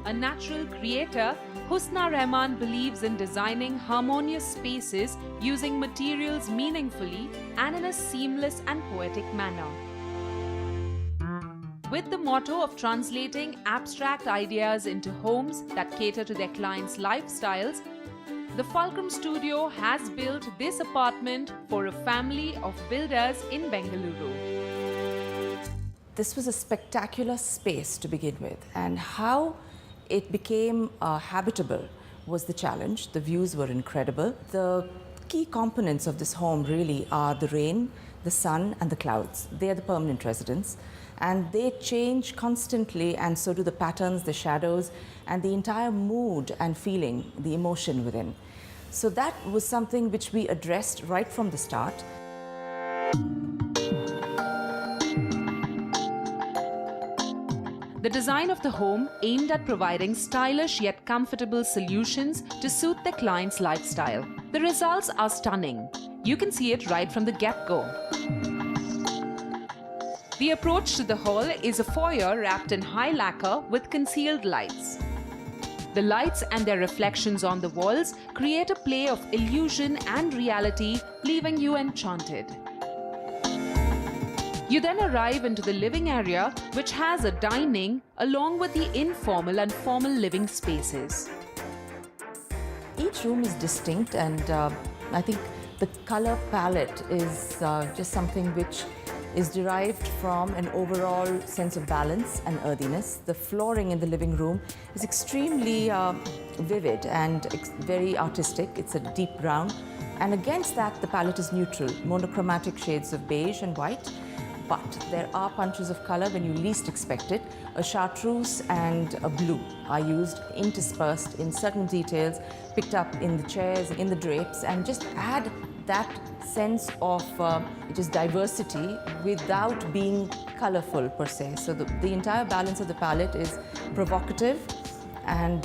A natural creator, Husna Rahaman believes in designing harmonious spaces using materials meaningfully and in a seamless and poetic manner. With the motto of translating abstract ideas into homes that cater to their clients' lifestyles, the Fulcrum studio has built this apartment for a family of builders in Bengaluru. This was a spectacular space to begin with, and how it became habitable was the challenge. The views were incredible. The key components of this home really are the rain, the sun, and the clouds. They are the permanent residents, and they change constantly, and so do the patterns, the shadows, and the entire mood and feeling, the emotion within. So that was something which we addressed right from the start. The design of the home aimed at providing stylish yet comfortable solutions to suit their client's lifestyle. The results are stunning. You can see it right from the get-go. The approach to the hall is a foyer wrapped in high lacquer with concealed lights. The lights and their reflections on the walls create a play of illusion and reality, leaving you enchanted. You then arrive into the living area, which has a dining along with the informal and formal living spaces. Each room is distinct, and I think the color palette is just something which is derived from an overall sense of balance and earthiness. The flooring in the living room is extremely vivid and very artistic. It's a deep brown, and against that the palette is neutral, monochromatic shades of beige and white. But there are punches of color when you least expect it. A chartreuse and a blue are used interspersed in certain details, picked up in the chairs, in the drapes, and just add that sense of just diversity without being colorful per se. So the entire balance of the palette is provocative and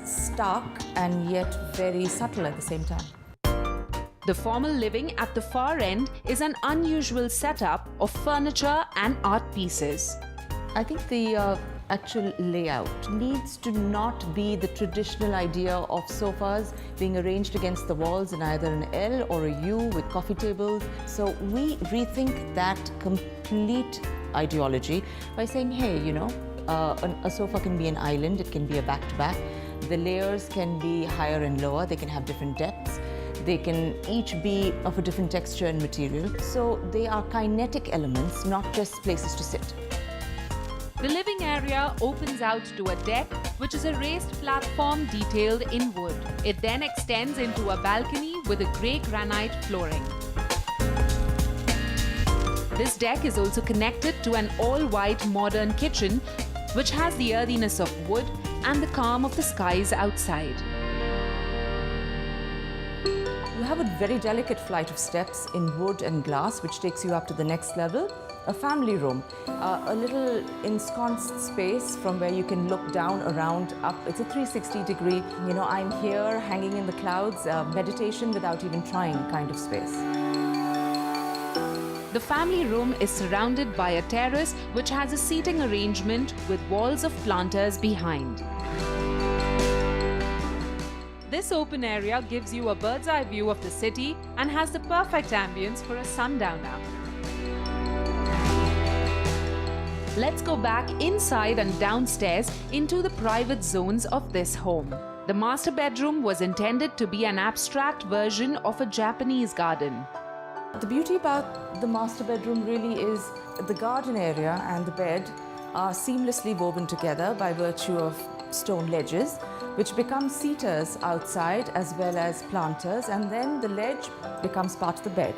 stark, and yet very subtle at the same time. The formal living at the far end is an unusual setup of furniture and art pieces. I think the actual layout needs to not be the traditional idea of sofas being arranged against the walls in either an L or a U with coffee tables. So we rethink that complete ideology by saying, hey, you know, a sofa can be an island, it can be a back-to-back. The layers can be higher and lower, they can have different depths. They can each be of a different texture and material. So they are kinetic elements, not just places to sit. The living area opens out to a deck, which is a raised platform detailed in wood. It then extends into a balcony with a grey granite flooring. This deck is also connected to an all-white modern kitchen, which has the earthiness of wood and the calm of the skies outside. You have a very delicate flight of steps in wood and glass, which takes you up to the next level. A family room, a little ensconced space from where you can look down, around, up. It's a 360-degree, you know, I'm here hanging in the clouds, meditation without even trying kind of space. The family room is surrounded by a terrace which has a seating arrangement with walls of planters behind. This open area gives you a bird's eye view of the city and has the perfect ambience for a sundowner. Let's go back inside and downstairs into the private zones of this home. The master bedroom was intended to be an abstract version of a Japanese garden. The beauty about the master bedroom really is the garden area and the bed are seamlessly woven together by virtue of stone ledges, which become seaters outside as well as planters, and then the ledge becomes part of the bed.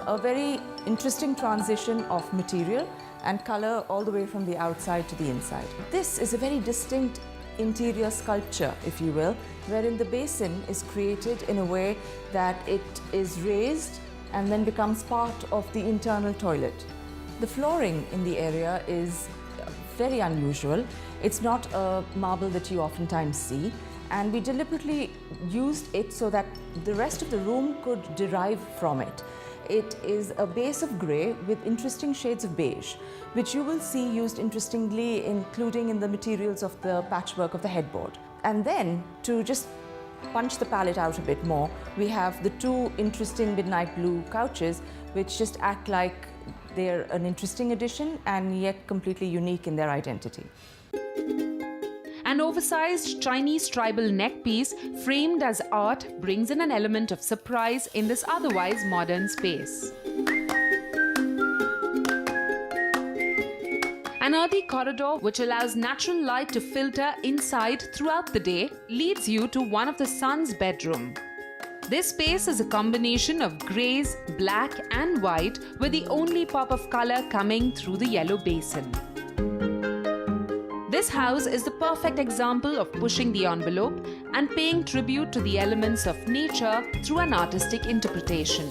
A very interesting transition of material and color all the way from the outside to the inside. This is a very distinct interior sculpture, if you will, wherein the basin is created in a way that it is raised and then becomes part of the internal toilet. The flooring in the area is very unusual. It's not a marble that you oftentimes see, and we deliberately used it so that the rest of the room could derive from it. It is a base of grey with interesting shades of beige, which you will see used interestingly, including in the materials of the patchwork of the headboard. And then, to just punch the palette out a bit more, we have the two interesting midnight blue couches, which just act like they're an interesting addition and yet completely unique in their identity. An oversized Chinese tribal neck piece framed as art brings in an element of surprise in this otherwise modern space. An earthy corridor which allows natural light to filter inside throughout the day leads you to one of the son's bedroom. This space is a combination of greys, black and white, with the only pop of color coming through the yellow basin. This house is the perfect example of pushing the envelope and paying tribute to the elements of nature through an artistic interpretation.